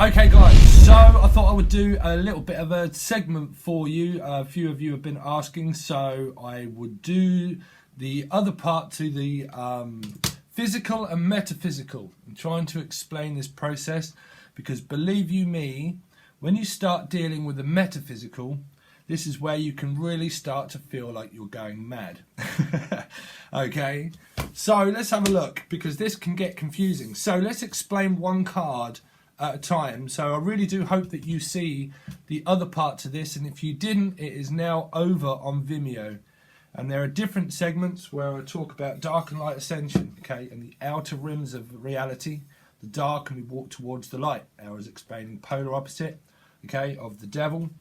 Okay guys, so I thought I would do a little bit of a segment for you. A few of you have been asking, so I would do the other part to the physical and metaphysical. I'm trying to explain this process because believe you me, when you start dealing with the metaphysical, this is where you can really start to feel like you're going mad. Okay, so let's have a look because this can get confusing. So let's explain one card at a time. So I really do hope that you see the other part to this, and if you didn't, it is now over on Vimeo. And there are different segments where I talk about dark and light ascension, okay, and the outer rims of reality, the dark, and we walk towards the light. I was explaining polar opposite, okay, of the devil,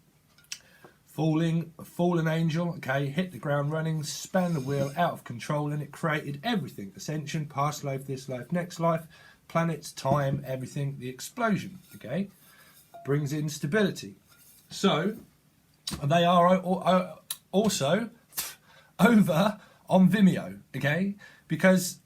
a fallen angel, okay, hit the ground running, span the wheel, out of control, and it created everything: ascension, past life, this life, next life, planets, time, everything, the explosion, okay, brings in stability. So they are also over on Vimeo, okay, because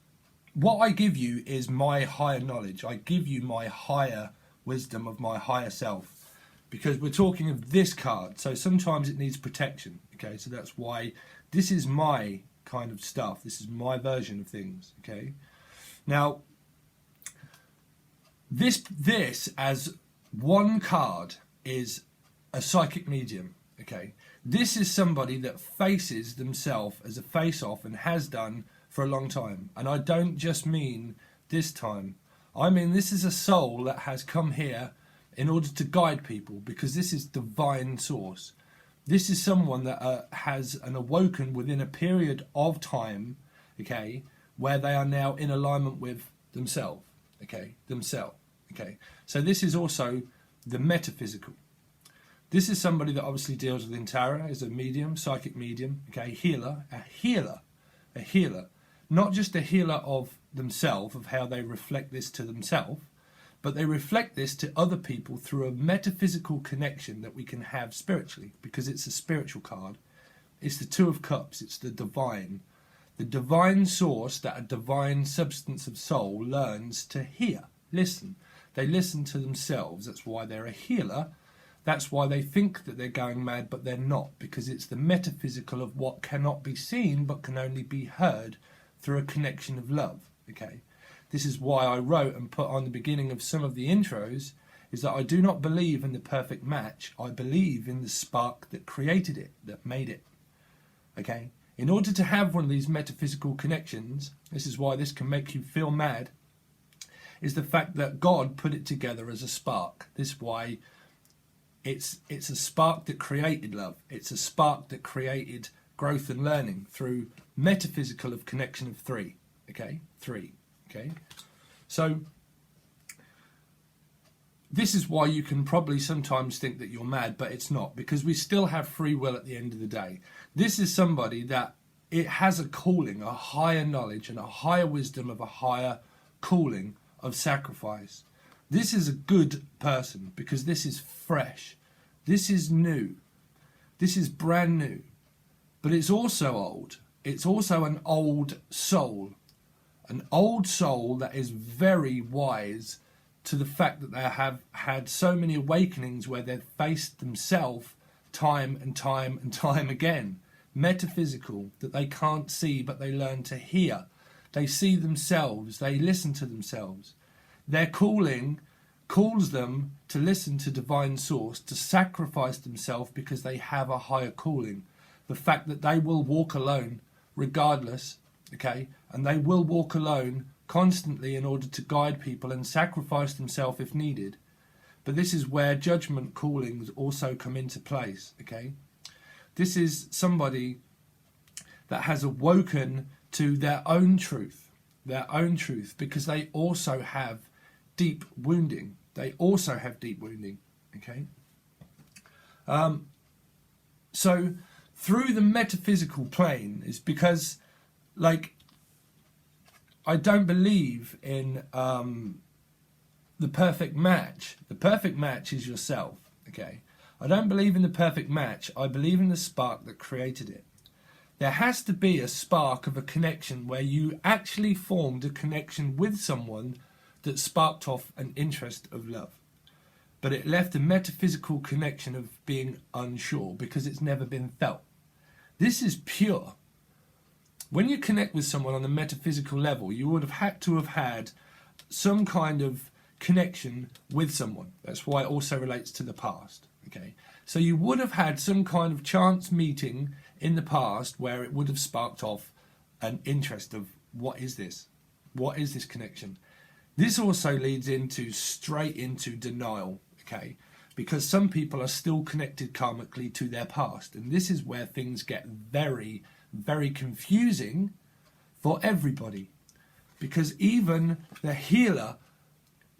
what I give you is my higher knowledge. I give you my higher wisdom of my higher self, because we're talking of this card, so sometimes it needs protection, okay, so that's why this is my kind of stuff. This is my version of things, okay. Now this as one card is a psychic medium, okay. This is somebody that faces themselves as a face-off and has done for a long time. And I don't just mean this time. I mean this is a soul that has come here in order to guide people, because this is divine source. This is someone that has an awoken within a period of time, okay, where they are now in alignment with themselves, okay, okay. So this is also the metaphysical. This is somebody that obviously deals with Intara, is a medium, psychic medium, okay, a healer, not just a healer of themselves, of how they reflect this to themselves, but they reflect this to other people through a metaphysical connection that we can have spiritually, because it's a spiritual card. It's the Two of Cups, it's the divine source that a divine substance of soul learns to hear, listen. They listen to themselves. That's why they're a healer. That's why they think that they're going mad, but they're not, because it's the metaphysical of what cannot be seen but can only be heard through a connection of love, okay. This is why I wrote and put on the beginning of some of the intros is that I do not believe in the perfect match. I believe in the spark that created it, that made it, okay. In order to have one of these metaphysical connections, this is why this can make you feel mad, is the fact that God put it together as a spark. This is why it's a spark that created love. It's a spark that created growth and learning through metaphysical of connection of three, okay, okay. So this is why you can probably sometimes think that you're mad, but it's not, because we still have free will at the end of the day. This is somebody that it has a calling, a higher knowledge and a higher wisdom of a higher calling of sacrifice. This is a good person because this is fresh, this is new, this is brand new, but it's also old. It's also an old soul that is very wise to the fact that they have had so many awakenings where they've faced themselves time and time and time again. Metaphysical, that they can't see but they learn to hear. They see themselves, they listen to themselves. Their calling calls them to listen to divine source, to sacrifice themselves because they have a higher calling. The fact that they will walk alone regardless, okay, and they will walk alone constantly in order to guide people and sacrifice themselves if needed. But this is where judgment callings also come into place, okay. This is somebody that has awoken to their own truth, because they also have deep wounding. Okay. So through the metaphysical plane is because, like, I don't believe in the perfect match. The perfect match is yourself, okay. I don't believe in the perfect match. I believe in the spark that created it. There has to be a spark of a connection where you actually formed a connection with someone that sparked off an interest of love. but it left a metaphysical connection of being unsure because it's never been felt. This is pure. When you connect with someone on a metaphysical level, you would have had to have had some kind of connection with someone. That's why it also relates to the past. Okay, so you would have had some kind of chance meeting in the past where it would have sparked off an interest of what is this? What is this connection? This also leads straight into denial, okay? Because some people are still connected karmically to their past, and this is where things get very, very confusing for everybody. Because even the healer,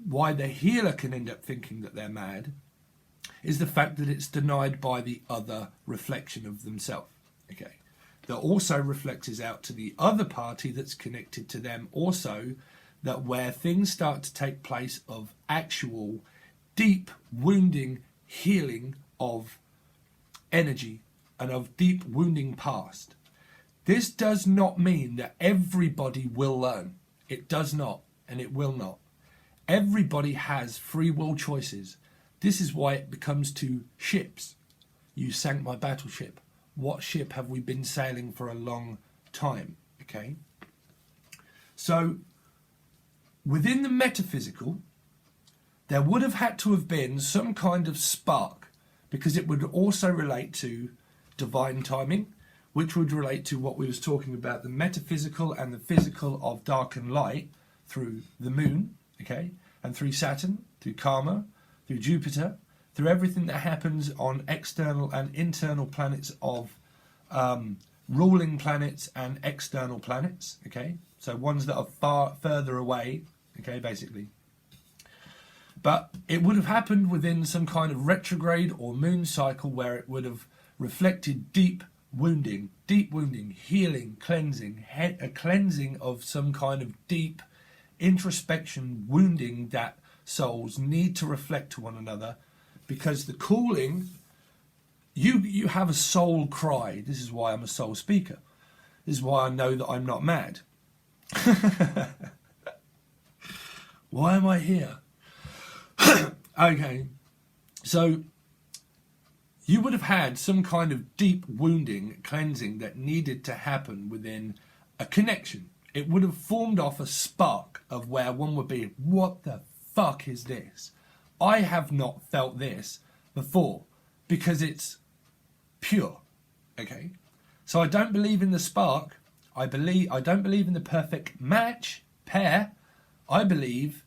why the healer can end up thinking that they're mad, is the fact that it's denied by the other reflection of themselves, okay? That also reflects out to the other party that's connected to them also, that where things start to take place of actual deep wounding healing of energy and of deep wounding past. This does not mean that everybody will learn. It does not, and it will not. Everybody has free will choices. This is why it becomes to ships. You sank my battleship. What ship have we been sailing for a long time? Okay. So within the metaphysical, there would have had to have been some kind of spark, because it would also relate to divine timing, which would relate to what we was talking about, the metaphysical and the physical of dark and light through the moon, okay, and through Saturn, through karma, through Jupiter, through everything that happens on external and internal planets of ruling planets and external planets, okay, so ones that are far further away, okay, basically. But it would have happened within some kind of retrograde or moon cycle where it would have reflected deep wounding, healing, cleansing, a cleansing of some kind of deep introspection, wounding that souls need to reflect to one another, because the calling, you have a soul cry. This is why I'm a soul speaker. This is why I know that I'm not mad. Why am I here? Okay, so you would have had some kind of deep wounding, cleansing that needed to happen within a connection. It would have formed off a spark of where one would be, what the fuck is this? I have not felt this before, because it's pure, okay? So I don't believe in the spark. I don't believe in the perfect match, pair. I believe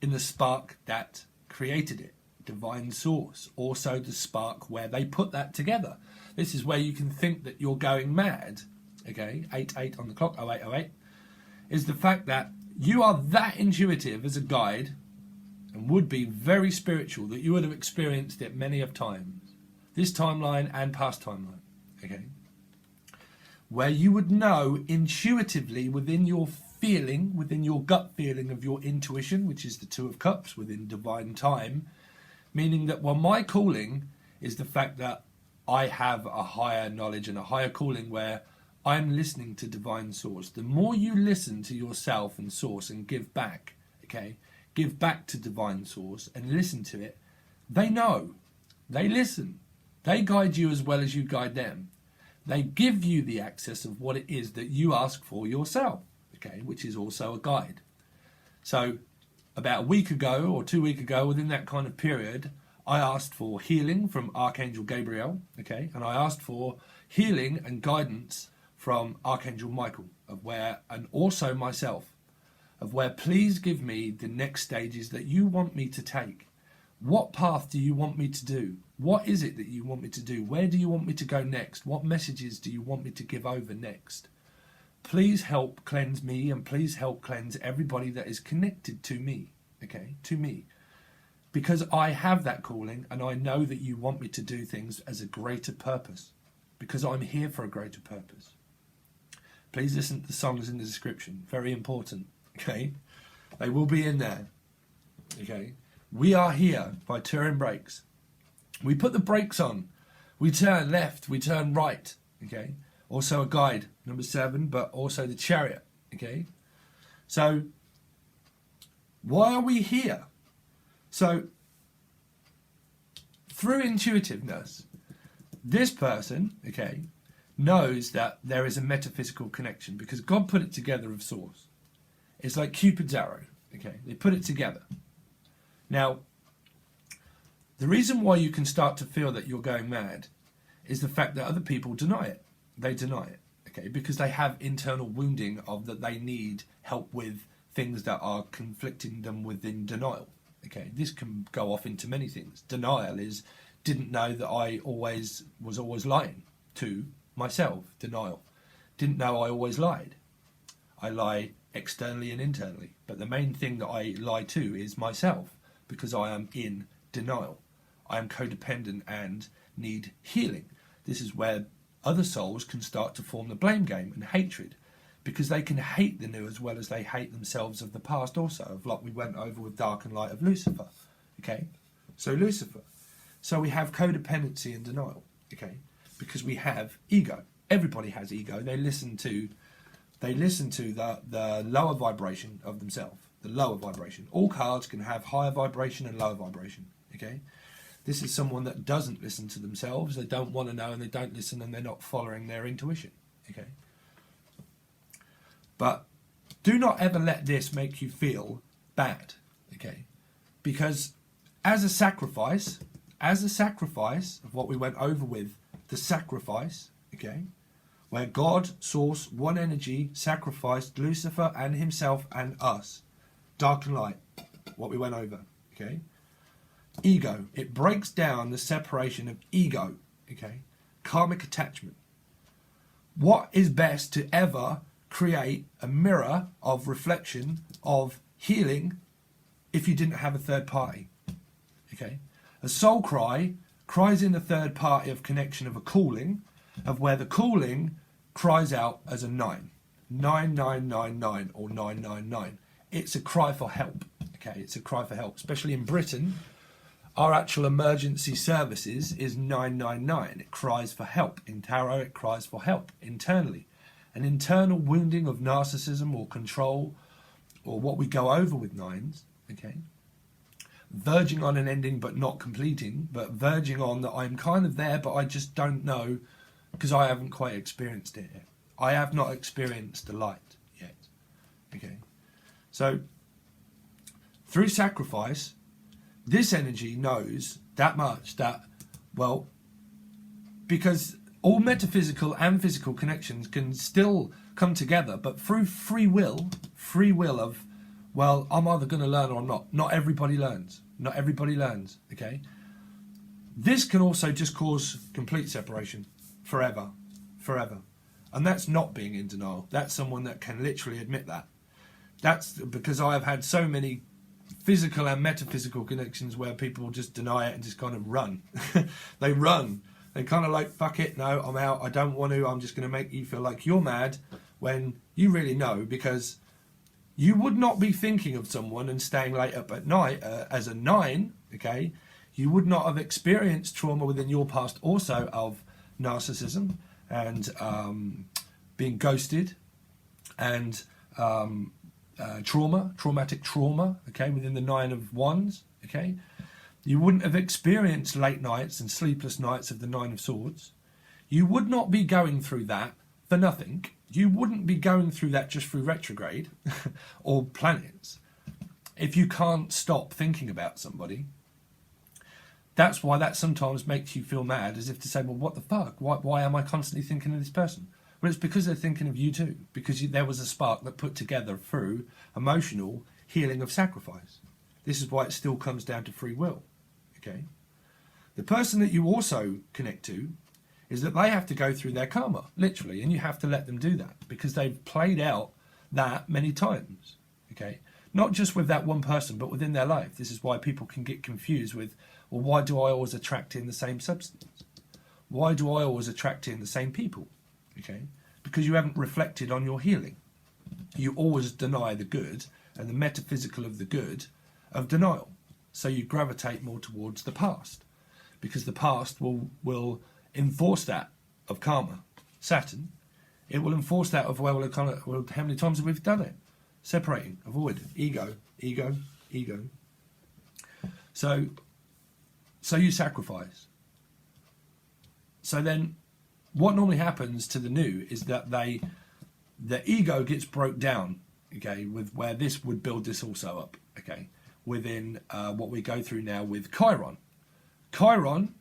in the spark that created it, divine source, also the spark where they put that together. This is where you can think that you're going mad, okay, 88 on the clock, 0808, is the fact that you are that intuitive as a guide and would be very spiritual that you would have experienced it many of times, this timeline and past timeline, okay, where you would know intuitively within your feeling, within your gut feeling of your intuition, which is the Two of Cups within divine time, meaning that, well, my calling is the fact that I have a higher knowledge and a higher calling where I'm listening to divine source. The more you listen to yourself and source and give back, okay, give back to divine source and listen to it, they know, they listen, they guide you as well as you guide them. They give you the access of what it is that you ask for yourself, okay, which is also a guide. So about a week ago or 2 weeks ago, within that kind of period, I asked for healing from Archangel Gabriel, okay, and I asked for healing and guidance from Archangel Michael, of where, and also myself, of where, please give me the next stages that you want me to take. What path do you want me to do? What is it that you want me to do? Where do you want me to go next? What messages do you want me to give over next? Please help cleanse me, and please help cleanse everybody that is connected to me, okay, to me. Because I have that calling, and I know that you want me to do things as a greater purpose, because I'm here for a greater purpose. Please listen to the songs in the description, very important, okay? They will be in there, okay? We Are Here by Turin Brakes. We put the brakes on, we turn left, we turn right, okay? Also a guide, number 7, but also the Chariot, okay? So, why are we here? So, through intuitiveness, this person, okay, knows that there is a metaphysical connection because God put it together of source. It's like Cupid's arrow, okay? They put it together. Now, the reason why you can start to feel that you're going mad is the fact that other people deny it. They deny it, okay? Because they have internal wounding of that they need help with things that are conflicting them within denial, okay? This can go off into many things. Denial is, didn't know that I was always lying to myself. Denial. Didn't know I always lied. I lie externally and internally. But the main thing that I lie to is myself because I am in denial. I am codependent and need healing. This is where other souls can start to form the blame game and hatred because they can hate the new as well as they hate themselves of the past also, of like we went over with Dark and Light of Lucifer. Okay? So Lucifer. So we have codependency and denial. Okay? Because we have ego. Everybody has ego. They listen to the lower vibration of themselves. The lower vibration. All cards can have higher vibration and lower vibration. Okay? This is someone that doesn't listen to themselves. They don't want to know and they don't listen and they're not following their intuition. Okay? But do not ever let this make you feel bad. Okay? Because as a sacrifice of what we went over with, the sacrifice, okay, where God, source, one energy, sacrificed Lucifer and himself and us, dark and light, what we went over, okay. Ego, it breaks down the separation of ego, okay, karmic attachment. What is best to ever create a mirror of reflection, of healing, if you didn't have a third party, okay. A soul cries in the third party of connection of a calling, of where the calling cries out as a 9. 9999 or 999. It's a cry for help. Okay, it's a cry for help. Especially in Britain, our actual emergency services is 999. It cries for help. In tarot, it cries for help internally. An internal wounding of narcissism or control, or what we go over with nines, okay, verging on an ending but not completing, but verging on that I'm kind of there but I just don't know because I haven't quite experienced it yet. I have not experienced the light yet. Okay. So through sacrifice, this energy knows that much that, well, because all metaphysical and physical connections can still come together, but through free will of, well, I'm either going to learn or I'm not. Not everybody learns. Not everybody learns, okay? This can also just cause complete separation forever. And that's not being in denial. That's someone that can literally admit that. That's because I have had so many physical and metaphysical connections where people just deny it and just kind of run. They run. They kind of like, fuck it, no, I'm out, I don't want to, I'm just going to make you feel like you're mad when you really know, because you would not be thinking of someone and staying late up at night as a 9, okay? You would not have experienced trauma within your past also of narcissism and being ghosted and traumatic trauma, okay, within the 9 of Wands, okay? You wouldn't have experienced late nights and sleepless nights of the 9 of Swords. You would not be going through that for nothing. You wouldn't be going through that just through retrograde or planets if you can't stop thinking about somebody. That's why that sometimes makes you feel mad, as if to say, well, what the fuck? Why am I constantly thinking of this person? Well, it's because they're thinking of you too, because there was a spark that put together through emotional healing of sacrifice. This is why it still comes down to free will, okay? The person that you also connect to is that they have to go through their karma, literally, and you have to let them do that because they've played out that many times, okay? Not just with that one person, but within their life. This is why people can get confused with, well, why do I always attract in the same substance? Why do I always attract in the same people, okay? Because you haven't reflected on your healing. You always deny the good and the metaphysical of the good of denial. So you gravitate more towards the past because the past will enforce that of karma. Saturn, it will enforce that of, well, how many times have we done it? Separating, avoid, ego. So So you sacrifice. So then what normally happens to the new is that the ego gets broke down, okay, with where this would build this also up, okay, within what we go through now with Chiron. Chiron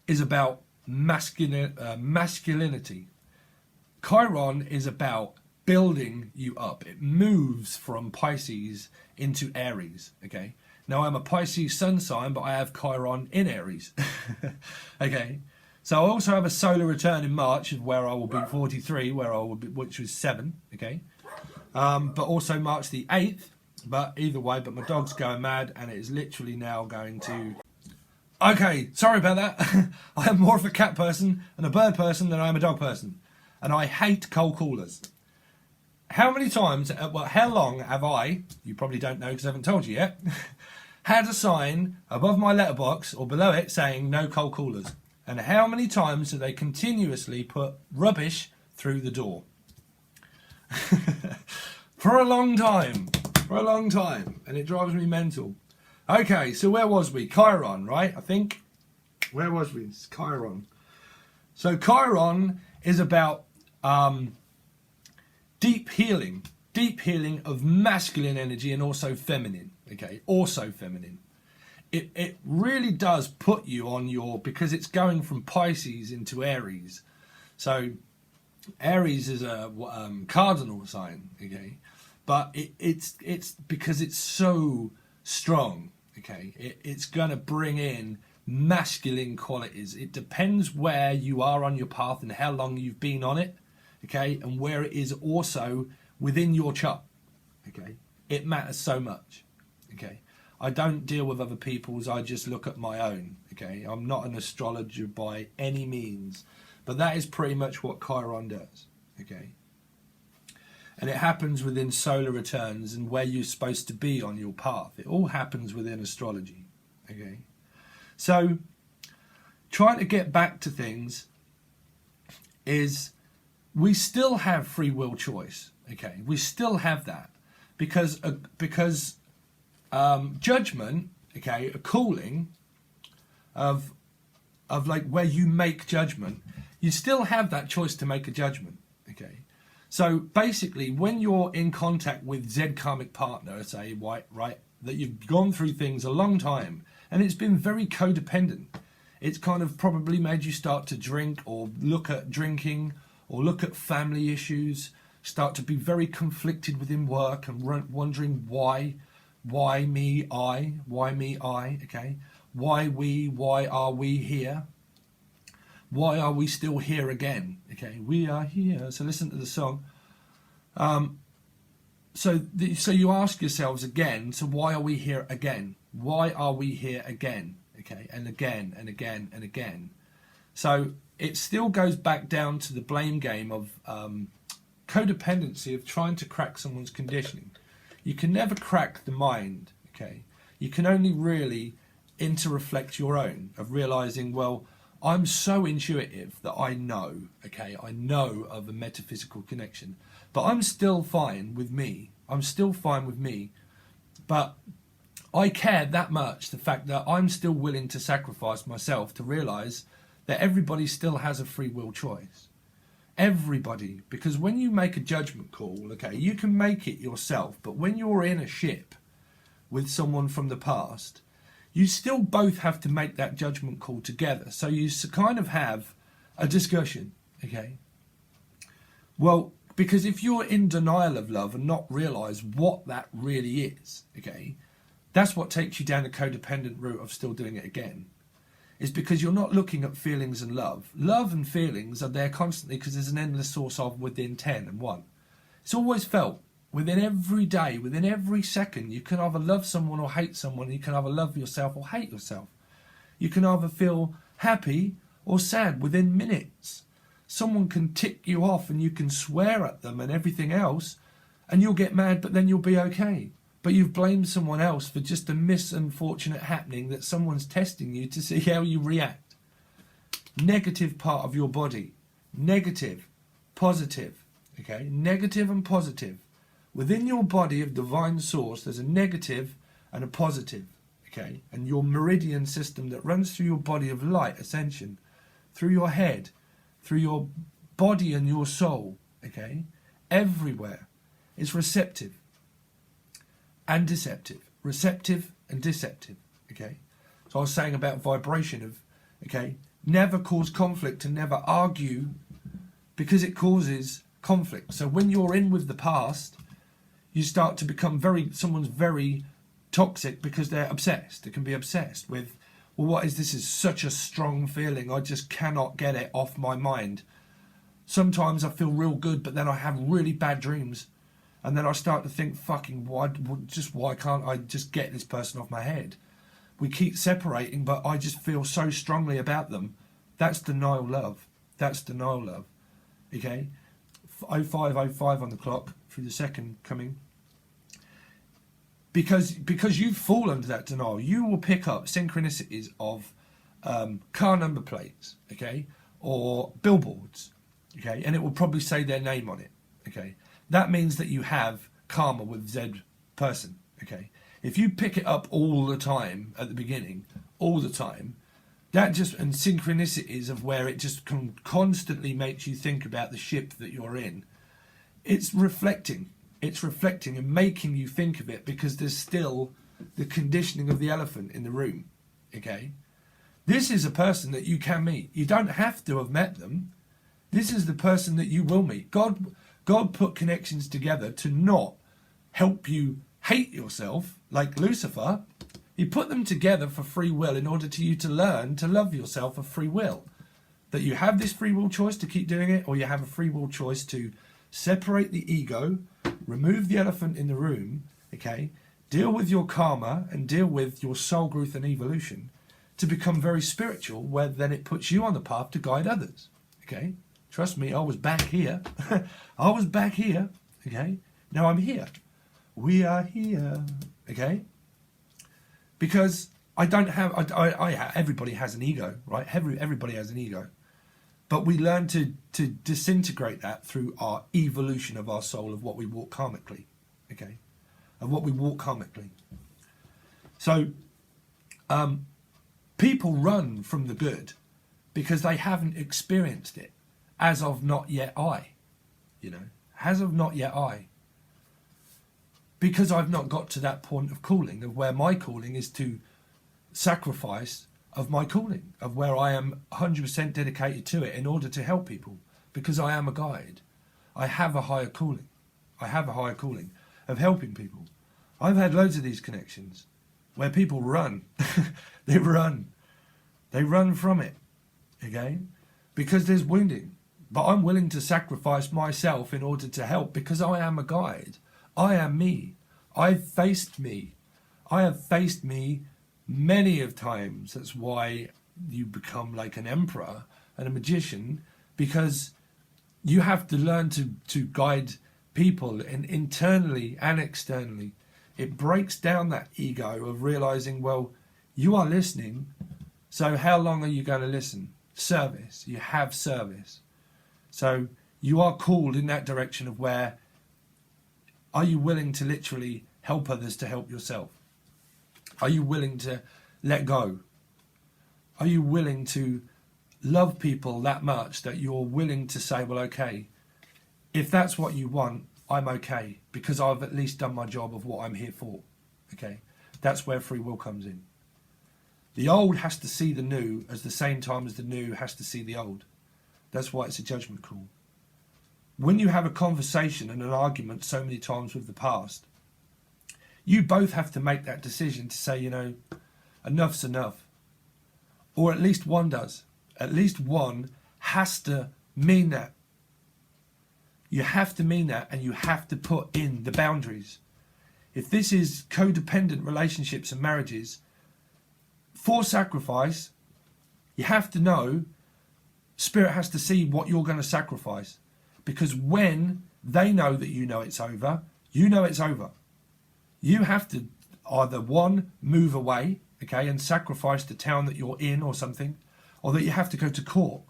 is about masculinity. Chiron is about building you up. It moves from Pisces into Aries, okay. Now I'm a Pisces sun sign, but I have Chiron in Aries, okay. So I also have a solar return in March, where I will be 43, where I will be, which was 7, okay. But also March the 8th. But either way, but my dog's going mad, and it is literally now going to. Okay, sorry about that. I am more of a cat person and a bird person than I am a dog person, and I hate cold callers. How many times? Well, how long have I? You probably don't know because I haven't told you yet. Had a sign above my letterbox or below it saying no cold callers. And how many times do they continuously put rubbish through the door? For a long time. For a long time. And it drives me mental. Okay, so where was we? Chiron, right? I think. Where was we? It's Chiron. So Chiron is about deep healing. Deep healing of masculine energy and also feminine. Okay, also feminine. It really does put you on your, because it's going from Pisces into Aries. So Aries is a cardinal sign, okay, but it's because it's so strong, okay. It's going to bring in masculine qualities. It depends where you are on your path and how long you've been on it, okay, and where it is also within your chart, okay. It matters so much, okay. I don't deal with other people's, I just look at my own, okay? I'm not an astrologer by any means, but that is pretty much what Chiron does, okay? And it happens within solar returns and where you're supposed to be on your path. It all happens within astrology, okay? So, trying to get back to things is we still have free will choice, okay? We still have that because judgment, okay, a calling of like where you make judgment, you still have that choice to make a judgment, okay. So basically, when you're in contact with Z karmic partner, say, right, that you've gone through things a long time, and it's been very codependent. It's kind of probably made you start to drink or look at drinking or look at family issues, start to be very conflicted within work and wondering why me, I, okay? Why are we here? Why are we still here again? Okay, we are here. So listen to the song. So you ask yourselves again, so why are we here again? Why are we here again? Okay, and again, and again, and again. So it still goes back down to the blame game of codependency, of trying to crack someone's conditioning. You can never crack the mind, okay? You can only really inter-reflect your own, of realizing, well, I'm so intuitive that I know, okay? I know of a metaphysical connection, but I'm still fine with me. I'm still fine with me, but I care that much, the fact that I'm still willing to sacrifice myself to realize that everybody still has a free will choice. Everybody, because when you make a judgment call, okay, you can make it yourself, but when you're in a ship with someone from the past, you still both have to make that judgment call together. So you kind of have a discussion, okay? Well, because if you're in denial of love and not realize what that really is, okay, that's what takes you down the codependent route of still doing it again. Is because you're not looking at feelings and love. Love and feelings are there constantly because there's an endless source of within 10 and 1. It's always felt within every day, within every second. You can either love someone or hate someone. You can either love yourself or hate yourself. You can either feel happy or sad within minutes. Someone can tick you off and you can swear at them and everything else, and you'll get mad, but then you'll be okay. But you've blamed someone else for just a misunfortunate happening that someone's testing you to see how you react. Negative part of your body. Negative. Positive. Okay? Negative and positive. Within your body of divine source, there's a negative and a positive. okay, and your meridian system that runs through your body of light ascension, through your head, through your body and your soul, okay, everywhere, is receptive and deceptive. Receptive and deceptive, okay. So I was saying about vibration of, okay, never cause conflict and never argue, because it causes conflict. So when you're in with the past, you start to become someone's very toxic because they're obsessed. They can be obsessed with, well, what is this? Is such a strong feeling. I just cannot get it off my mind. Sometimes I feel real good, but then I have really bad dreams. And then I start to think, fucking, why can't I just get this person off my head? We keep separating, but I just feel so strongly about them. That's denial love. That's denial love. Okay? 05:05 on the clock through the second coming. Because you've fallen to that denial, you will pick up synchronicities of car number plates, okay, or billboards, okay, and it will probably say their name on it, okay. That means that you have karma with Z person, okay. If you pick it up all the time at the beginning, all the time, that just, and synchronicities of where it just constantly makes you think about the ship that you're in, it's reflecting and making you think of it, because there's still the conditioning of the elephant in the room, okay. This is a person that you can meet. You don't have to have met them. This is the person that you will meet. God put connections together to not help you hate yourself like Lucifer. He put them together for free will in order to you to learn to love yourself of free will. That you have this free will choice to keep doing it, or you have a free will choice to separate the ego, remove the elephant in the room, okay, deal with your karma and deal with your soul growth and evolution to become very spiritual, where then it puts you on the path to guide others, okay. Trust me, I was back here. I was back here, okay. Now I'm here. We are here, okay. Because I don't have, everybody has an ego, right? Everybody has an ego. But we learn to disintegrate that through our evolution of our soul, of what we walk karmically, okay? Of what we walk karmically. So, people run from the good because they haven't experienced it as of not yet I, you know, as of not yet I. Because I've not got to that point of calling, of where my calling is to sacrifice of my calling, of where I am 100% dedicated to it in order to help people, because I am a guide. I have a higher calling. I have a higher calling of helping people. I've had loads of these connections where people run. They run from it, okay, because there's wounding. But I'm willing to sacrifice myself in order to help, because I am a guide. I am me. I've faced me. I have faced me many of times. That's why you become like an emperor and a magician, because you have to learn to guide people internally and externally. It breaks down that ego of realizing, well, you are listening, so how long are you going to listen? Service. You have service. So you are called in that direction of where, are you willing to literally help others to help yourself? Are you willing to let go? Are you willing to love people that much that you're willing to say, well, okay, if that's what you want, I'm okay, because I've at least done my job of what I'm here for. Okay, that's where free will comes in. The old has to see the new at the same time as the new has to see the old. That's why it's a judgment call. When you have a conversation and an argument so many times with the past, you both have to make that decision to say, you know, enough's enough. Or at least one does. At least one has to mean that. You have to mean that, and you have to put in the boundaries. If this is codependent relationships and marriages, for sacrifice, you have to know, Spirit has to see what you're going to sacrifice. Because when they know that you know it's over, you know it's over. You have to either, one, move away, okay, and sacrifice the town that you're in or something, or that you have to go to court.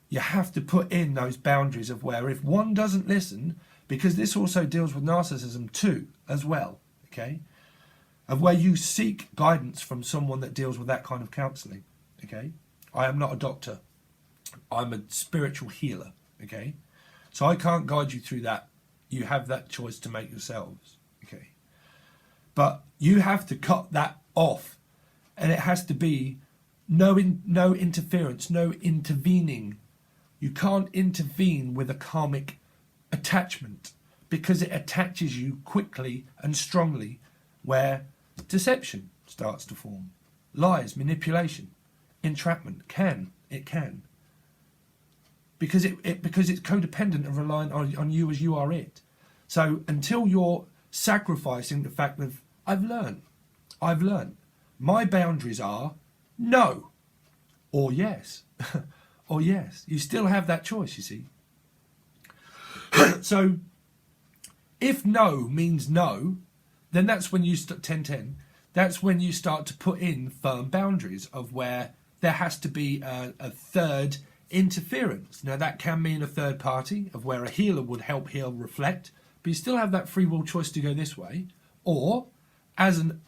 You have to put in those boundaries of where, if one doesn't listen, because this also deals with narcissism too, as well, okay? of where you seek guidance from someone that deals with that kind of counselling. Okay, I am not a doctor. I'm a spiritual healer. Okay, so I can't guide you through that. You have that choice to make yourselves. Okay, but you have to cut that off, and it has to be no interference, no intervening. You can't intervene with a karmic attachment because it attaches you quickly and strongly, where deception starts to form, lies, manipulation, entrapment can. Because it's codependent and reliant on you as you are it. So until you're sacrificing the fact that I've learned, my boundaries are no or yes. Or yes. You still have that choice, you see. So if no means no, then that's when you start 10-10. That's when you start to put in firm boundaries of where there has to be a third interference. Now that can mean a third party, of where a healer would help heal, reflect, but you still have that free will choice to go this way, or as an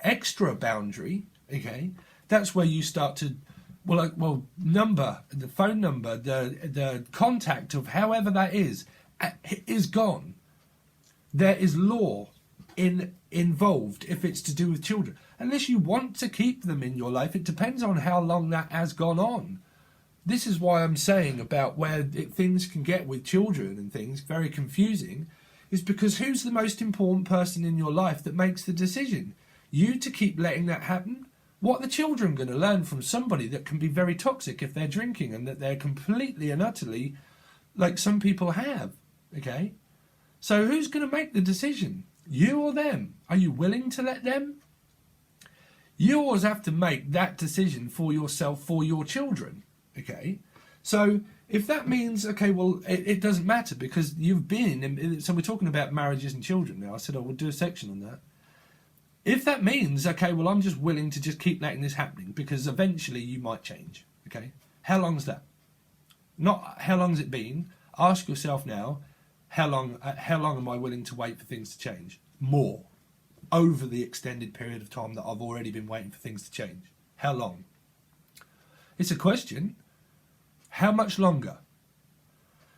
extra boundary. Okay, that's where you start to number, the phone number, the contact of however that is gone. There is law involved if it's to do with children. Unless you want to keep them in your life, it depends on how long that has gone on. This is why I'm saying about where things can get with children and things very confusing, is because who's the most important person in your life that makes the decision? You to keep letting that happen? What are the children going to learn from somebody that can be very toxic if they're drinking, and that they're completely and utterly like some people have? Okay? So who's going to make the decision? You or them? Are you willing to let them? You always have to make that decision for yourself, for your children. Okay? So if that means, okay, well, it doesn't matter because you've been, so we're talking about marriages and children now. I said I would do a section on that. If that means, okay, well, I'm just willing to just keep letting this happening because eventually you might change. Okay? How long's that? Not how long's it been. Ask yourself now, how long am I willing to wait for things to change? More. Over the extended period of time that I've already been waiting for things to change. How long? It's a question. How much longer?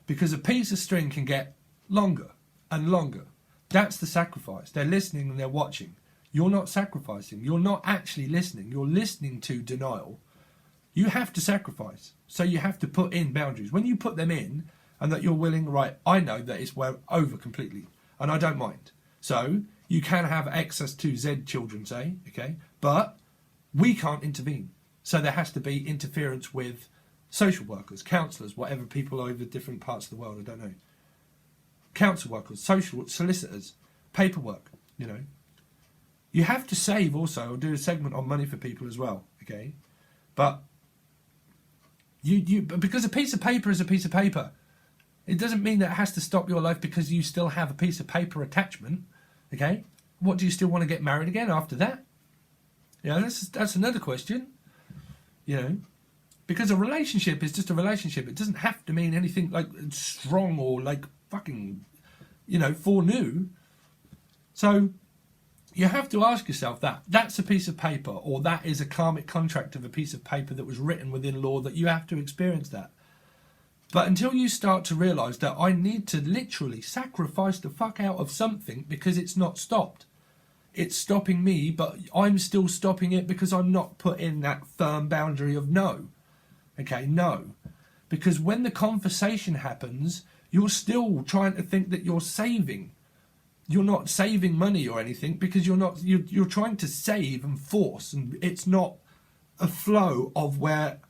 Because a piece of string can get longer and longer. That's the sacrifice. They're listening and they're watching. You're not sacrificing. You're not actually listening. You're listening to denial. You have to sacrifice. So you have to put in boundaries. When you put them in and that you're willing, right, I know that it's over completely and I don't mind. So you can have access to Z children, say, okay, but we can't intervene. So there has to be interference with social workers, counsellors, whatever people over different parts of the world, I don't know. Council workers, social solicitors, paperwork, you know. You have to save also. I'll do a segment on money for people as well, okay? But because a piece of paper is a piece of paper. It doesn't mean that it has to stop your life because you still have a piece of paper attachment, okay? What, do you still want to get married again after that? Yeah, that's another question, you know. Because a relationship is just a relationship. It doesn't have to mean anything like strong or like fucking, you know, foreknew. So you have to ask yourself that. That's a piece of paper, or that is a karmic contract of a piece of paper that was written within law that you have to experience that. But until you start to realise that I need to literally sacrifice the fuck out of something because it's not stopped. It's stopping me, but I'm still stopping it because I'm not put in that firm boundary of no. Okay, no. Because when the conversation happens, you're still trying to think that you're saving. You're not saving money or anything because you're trying to save and force, and it's not a flow of where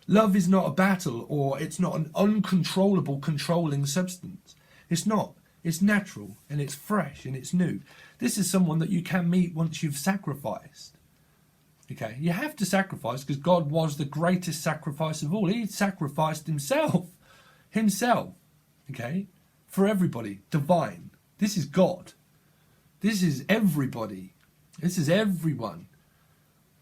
love is not a battle, or it's not an uncontrollable controlling substance. It's not. It's natural and it's fresh and it's new. This is someone that you can meet once you've sacrificed. Okay, you have to sacrifice because God was the greatest sacrifice of all. He sacrificed himself, okay, for everybody, divine. This is God. This is everybody. This is everyone.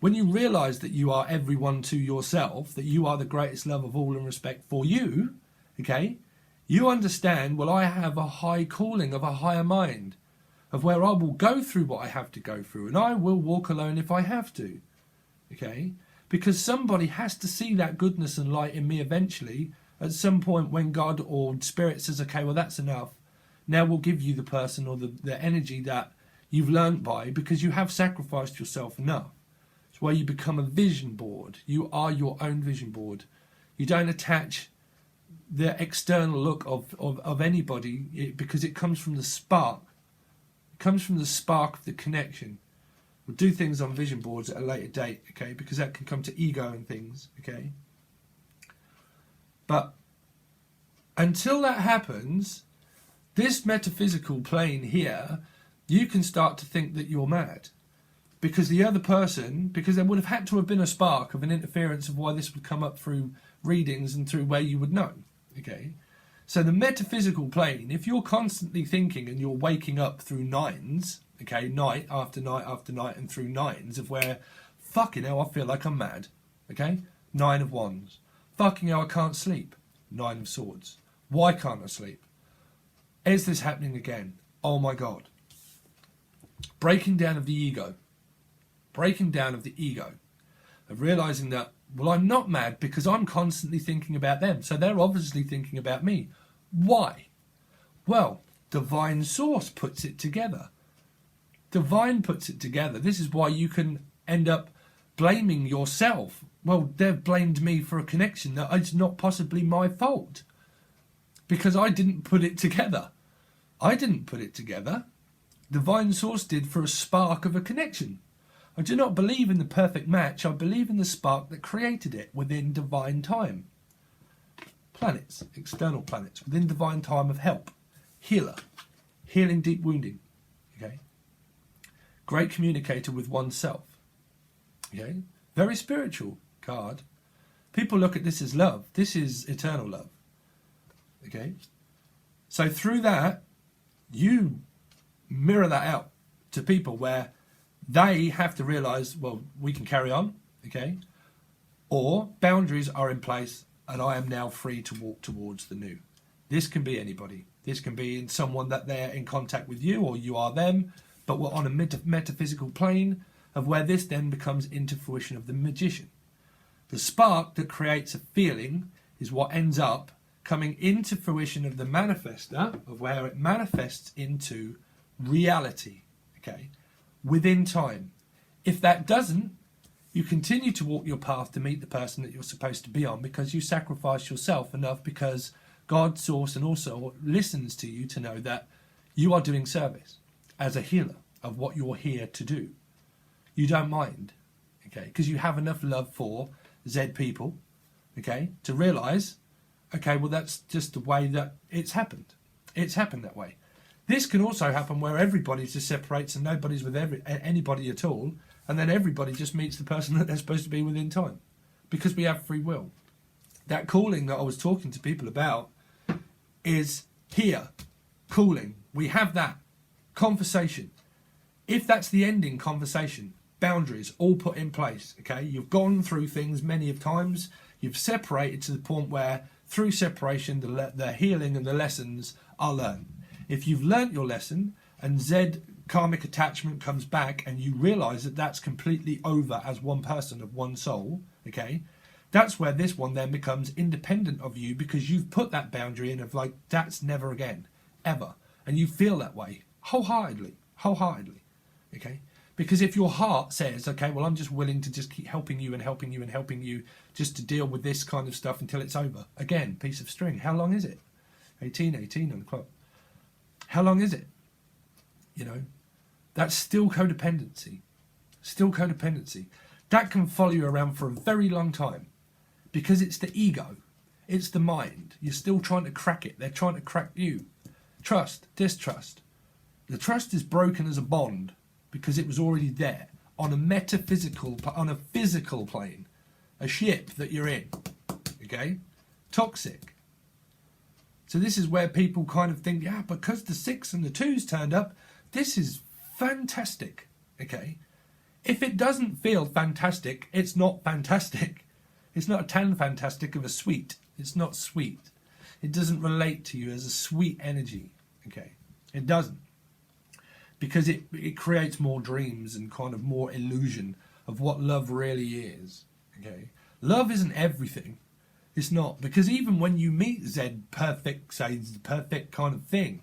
When you realise that you are everyone to yourself, that you are the greatest love of all and respect for you, okay, you understand, well, I have a high calling of a higher mind. of where I will go through what I have to go through, and I will walk alone if I have to, okay? Because somebody has to see that goodness and light in me eventually at some point when God or Spirit says, okay, well, that's enough. Now we'll give you the person or the energy that you've learnt by, because you have sacrificed yourself enough. It's where you become a vision board. You are your own vision board. You don't attach the external look of anybody, because it comes from the spark. It comes from the spark of the connection. We'll do things on vision boards at a later date, okay, because that can come to ego and things, okay. But until that happens, this metaphysical plane here, you can start to think that you're mad. Because the other person, because there would have had to have been a spark of an interference of why this would come up through readings and through where you would know, okay. So the metaphysical plane, if you're constantly thinking and you're waking up through nines, okay, night after night after night and through nines of where, fucking hell, I feel like I'm mad, okay, 9 of wands. Fucking hell, I can't sleep, 9 of swords. Why can't I sleep? Is this happening again? Oh my God. Breaking down of the ego. Breaking down of the ego. Of realising that, well, I'm not mad because I'm constantly thinking about them. So they're obviously thinking about me. Why? Well, divine source puts it together. Divine puts it together. This is why you can end up blaming yourself. Well, they've blamed me for a connection that it's not possibly my fault. Because I didn't put it together. I didn't put it together. Divine source did for a spark of a connection. I do not believe in the perfect match. I believe in the spark that created it within divine time. Planets, external planets, within divine time of help. Healer, healing deep wounding. Okay. Great communicator with oneself. Okay. Very spiritual card. People look at this as love. This is eternal love. Okay. So through that, you mirror that out to people where they have to realise, well, we can carry on, okay? Or boundaries are in place and I am now free to walk towards the new. This can be anybody. This can be in someone that they're in contact with you or you are them, but we're on a metaphysical plane of where this then becomes into fruition of the magician. The spark that creates a feeling is what ends up coming into fruition of the manifester, of where it manifests into reality, okay, within time. If that doesn't, you continue to walk your path to meet the person that you're supposed to be on because you sacrifice yourself enough, because God, source, and also listens to you to know that you are doing service as a healer of what you're here to do. You don't mind, okay, because you have enough love for Z people, okay, to realise, okay, well, that's just the way that it's happened. It's happened that way. This can also happen where everybody just separates and nobody's with anybody at all, and then everybody just meets the person that they're supposed to be within time, because we have free will. That calling that I was talking to people about is here, calling. We have that conversation. If that's the ending conversation, boundaries all put in place, okay? You've gone through things many of times. You've separated to the point where through separation, the healing and the lessons are learned. If you've learnt your lesson and Z karmic attachment comes back and you realise that that's completely over as one person of one soul, okay, that's where this one then becomes independent of you, because you've put that boundary in of like, that's never again, ever. And you feel that way wholeheartedly, okay? Because if your heart says, okay, well, I'm just willing to just keep helping you and helping you and helping you just to deal with this kind of stuff until it's over. Again, piece of string. How long is it? 18 on the clock. How long is it? You know, that's still codependency. Still codependency. That can follow you around for a very long time because it's the ego. It's the mind. You're still trying to crack it. They're trying to crack you. Trust, distrust. The trust is broken as a bond because it was already there on a metaphysical, on a physical plane, a ship that you're in, okay? Toxic. So this is where people kind of think, yeah, because the 6 and the 2s turned up, this is fantastic, okay? If it doesn't feel fantastic, it's not fantastic. It's not a tan fantastic of a sweet. It's not sweet. It doesn't relate to you as a sweet energy, okay? It doesn't. because it creates more dreams and kind of more illusion of what love really is. Okay, love isn't everything. It's not, because even when you meet Z perfect, say perfect kind of thing,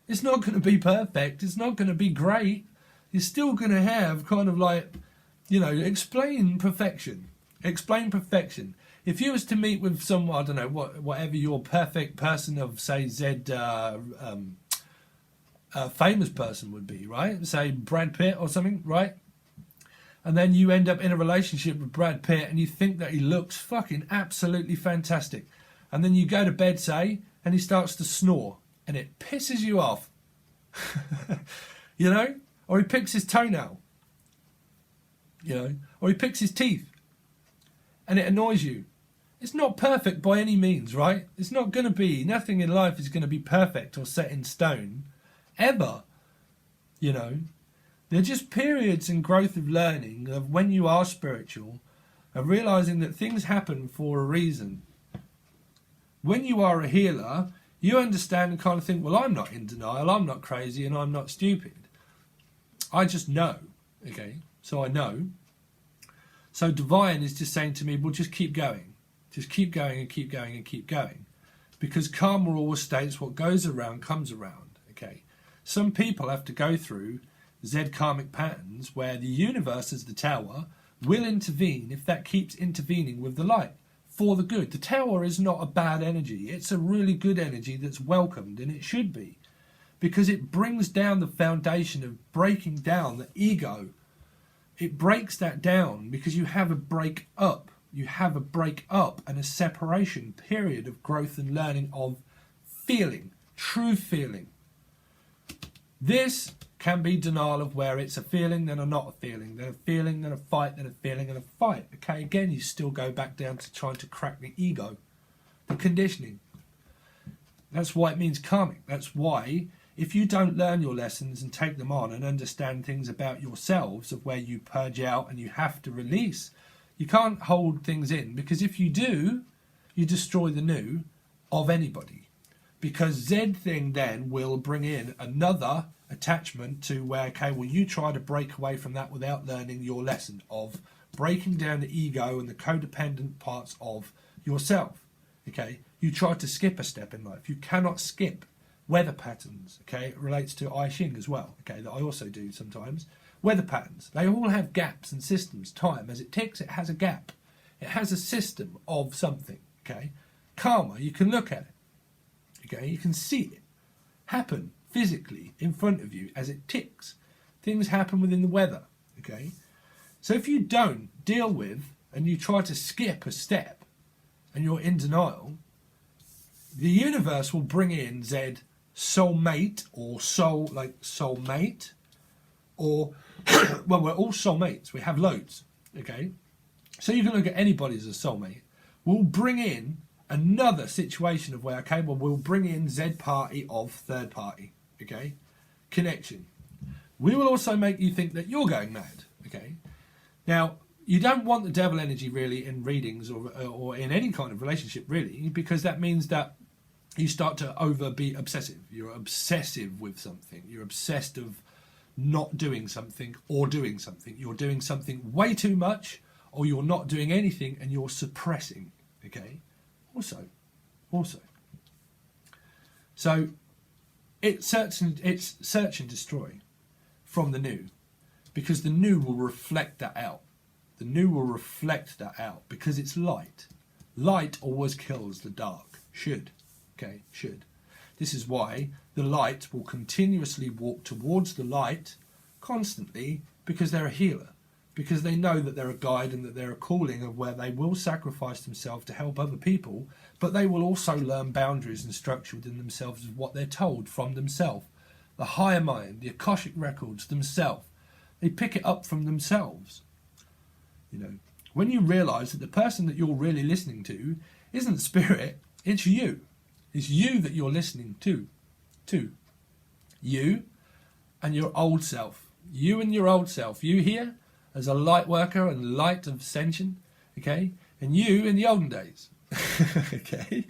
it's not going to be perfect. It's not going to be great. You're still going to have kind of like, you know, explain perfection. Explain perfection. If you was to meet with someone, I don't know, whatever your perfect person of, say, Z, famous person would be, right? Say Brad Pitt or something, right? And then you end up in a relationship with Brad Pitt and you think that he looks fucking absolutely fantastic. And then you go to bed, say, and he starts to snore and it pisses you off. You know? Or he picks his toenail. You know? Or he picks his teeth. And it annoys you. It's not perfect by any means, right? It's not going to be, nothing in life is going to be perfect or set in stone. Ever. You know? They're just periods in growth of learning of when you are spiritual, of realising that things happen for a reason. When you are a healer, you understand and kind of think, well, I'm not in denial, I'm not crazy, and I'm not stupid. I just know, okay? So I know. So divine is just saying to me, well, just keep going. Just keep going and keep going and keep going. Because karma always states what goes around comes around, okay? Some people have to go through Z karmic patterns where the universe as the tower will intervene if that keeps intervening with the light for the good. The tower is not a bad energy. It's a really good energy that's welcomed, and it should be, because it brings down the foundation of breaking down the ego. It breaks that down because you have a break up. You have a break up and a separation period of growth and learning of feeling, true feeling. This can be denial of where it's a feeling, then a not a feeling, then a feeling, then a fight, then a feeling, and a fight. Okay, again, you still go back down to trying to crack the ego, the conditioning. That's why it means karmic. That's why if you don't learn your lessons and take them on and understand things about yourselves of where you purge out and you have to release, you can't hold things in, because if you do, you destroy the new of anybody. Because Z thing then will bring in another attachment to where, okay, well, you try to break away from that without learning your lesson of breaking down the ego and the codependent parts of yourself. Okay, you try to skip a step in life. You cannot skip weather patterns. Okay, it relates to I Ching as well. Okay, that I also do sometimes. Weather patterns, they all have gaps and systems. Time, as it ticks, it has a gap. It has a system of something. Okay, karma, you can look at it. Okay, you can see it happen physically in front of you as it ticks. Things happen within the weather. Okay, so if you don't deal with and you try to skip a step and you're in denial, the universe will bring in Z soulmate or soul, like soulmate, or well, we're all soulmates. We have loads. Okay, so you can look at anybody as a soulmate. We'll bring in another situation of where, okay, well, we'll bring in Z party of third party, okay, connection. We will also make you think that you're going mad, okay. Now, you don't want the devil energy really in readings or in any kind of relationship really, because that means that you start to be obsessive. You're obsessive with something. You're obsessed of not doing something or doing something. You're doing something way too much, or you're not doing anything and you're suppressing, okay. Also, so it's search and destroy from the new, because the new will reflect that out. The new will reflect that out because it's light. Light always kills the dark. Should. This is why the light will continuously walk towards the light constantly, because they're a healer. Because they know that they're a guide and that they're a calling of where they will sacrifice themselves to help other people, but they will also learn boundaries and structure within themselves of what they're told from themselves. The higher mind, the Akashic records themselves, they pick it up from themselves. You know, when you realise that the person that you're really listening to isn't spirit, it's you. It's you that you're listening to. You and your old self. You and your old self. You here as a light worker and light of ascension, okay? And you in the olden days, okay?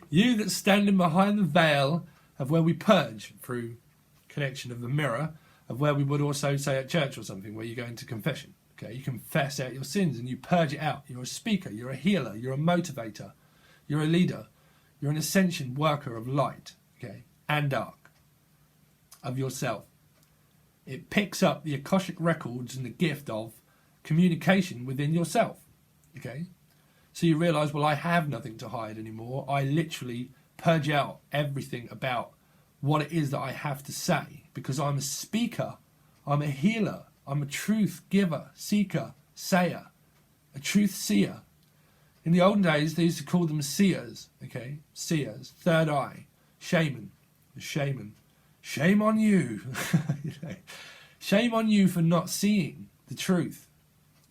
You that's standing behind the veil of where we purge through connection of the mirror, of where we would also say at church or something, where you go into confession. Okay, you confess out your sins and you purge it out. You're a speaker, you're a healer, you're a motivator, you're a leader, you're an ascension worker of light, okay, and dark, of yourself. It picks up the Akashic records and the gift of communication within yourself, okay? So you realise, well, I have nothing to hide anymore. I literally purge out everything about what it is that I have to say, because I'm a speaker, I'm a healer, I'm a truth giver, seeker, sayer, a truth seer. In the olden days, they used to call them seers, okay? Seers, third eye, shaman, the shaman. Shame on you. You know, shame on you for not seeing the truth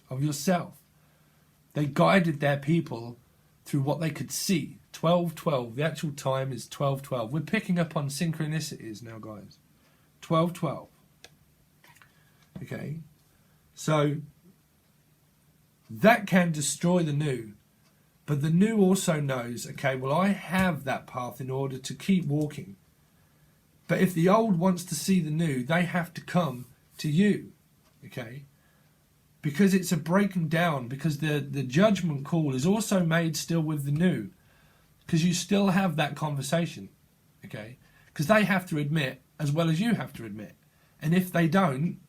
of yourself. They guided their people through what they could see. 12:12. The actual time is 12:12. We're picking up on synchronicities now, guys. 12:12. Okay. So that can destroy the new. But the new also knows, okay, well, I have that path in order to keep walking. But if the old wants to see the new, they have to come to you, okay? Because it's a breaking down, because the judgment call is also made still with the new, because you still have that conversation, okay? Because they have to admit as well as you have to admit. And if they don't,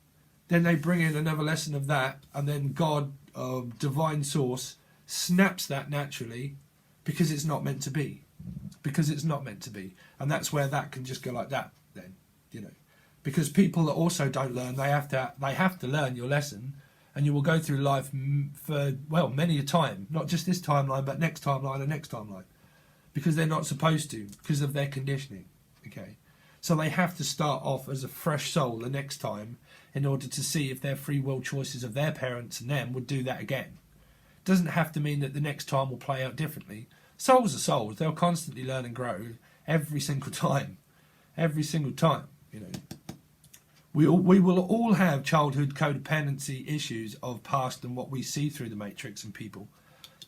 then they bring in another lesson of that, and then God, divine source, snaps that naturally, because it's not meant to be. Because it's not meant to be. And that's where that can just go like that then, you know. Because people that also don't learn, they have to learn your lesson, and you will go through life for, well, many a time, not just this timeline, but next timeline and next timeline, because they're not supposed to, because of their conditioning, okay. So they have to start off as a fresh soul the next time in order to see if their free will choices of their parents and them would do that again. It doesn't have to mean that the next time will play out differently. Souls are souls. They'll constantly learn and grow every single time. Every single time, you know. We will all have childhood codependency issues of past and what we see through the matrix and people.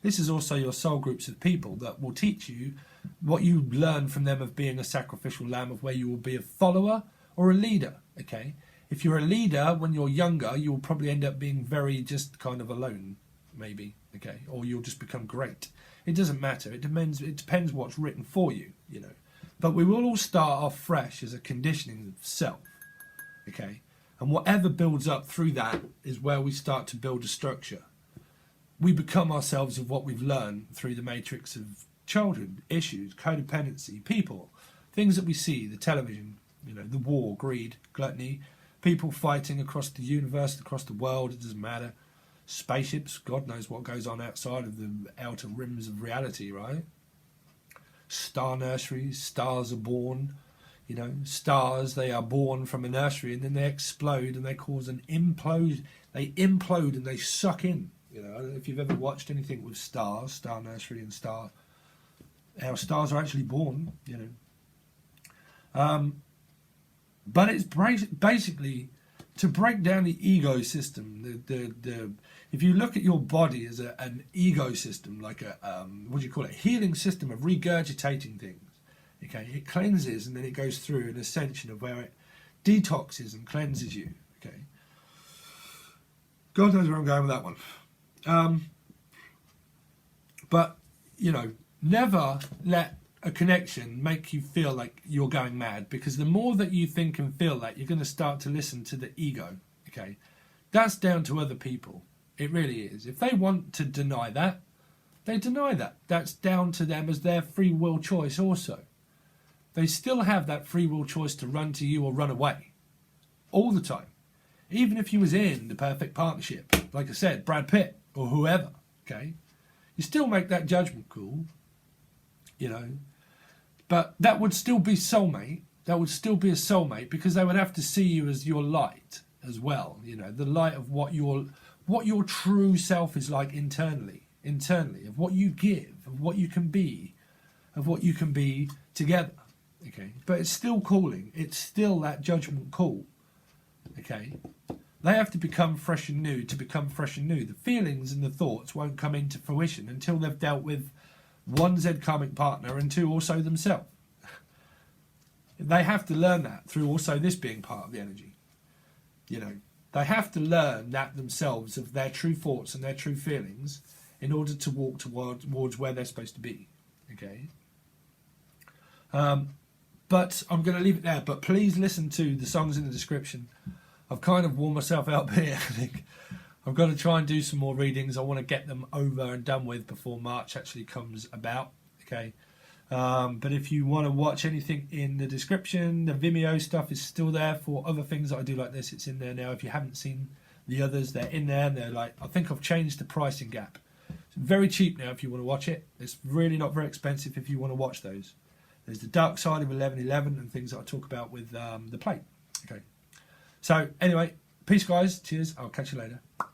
This is also your soul groups of people that will teach you what you learn from them of being a sacrificial lamb, of where you will be a follower or a leader, okay? If you're a leader when you're younger, you will probably end up being very just kind of alone, maybe, okay? Or you'll just become great. It doesn't matter. It depends what's written for you, you know. But we will all start off fresh as a conditioning of self, okay? And whatever builds up through that is where we start to build a structure. We become ourselves of what we've learned through the matrix of childhood, issues, codependency, people, things that we see, the television, you know, the war, greed, gluttony, people fighting across the universe, across the world, it doesn't matter. Spaceships, God knows what goes on outside of the outer rims of reality, right? Star nurseries, stars are born, you know, stars, they are born from a nursery and then they explode and they cause an implode. They implode and they suck in, you know. I don't know if you've ever watched anything with stars, Star Nursery and how stars are actually born, you know. But it's basically to break down the ego system. If you look at your body as an ego system, like a what do you call it? A healing system of regurgitating things. Okay, it cleanses and then it goes through an ascension of where it detoxes and cleanses you. Okay, God knows where I'm going with that one. But you know, never let a connection make you feel like you're going mad, because the more that you think and feel that, you're going to start to listen to the ego. Okay, that's down to other people. It really is. If they want to deny that, they deny that. That's down to them as their free will choice also. They still have that free will choice to run to you or run away. All the time. Even if you was in the perfect partnership, like I said, Brad Pitt or whoever, okay? You still make that judgment call, you know. But that would still be soulmate. That would still be a soulmate, because they would have to see you as your light as well, you know, the light of what your true self is like internally, of what you give, of what you can be, together, okay? But it's still calling. It's still that judgment call, okay? They have to become fresh and new to become fresh and new. The feelings and the thoughts won't come into fruition until they've dealt with one, Z karmic partner, and two, also themselves. They have to learn that through also this being part of the energy. You know, they have to learn that themselves, of their true thoughts and their true feelings, in order to walk towards where they're supposed to be. Okay. But I'm going to leave it there. But please listen to the songs in the description. I've kind of worn myself out here. I think I'm going to try and do some more readings. I want to get them over and done with before March actually comes about. Okay. But if you want to watch anything in the description, the Vimeo stuff is still there for other things that I do like this. It's in there now. If you haven't seen the others, they're in there. And they're like, I think I've changed the pricing gap. It's very cheap now if you want to watch it. It's really not very expensive if you want to watch those. There's the dark side of 1111 and things that I talk about with the plate. Okay. So anyway, peace guys. Cheers. I'll catch you later.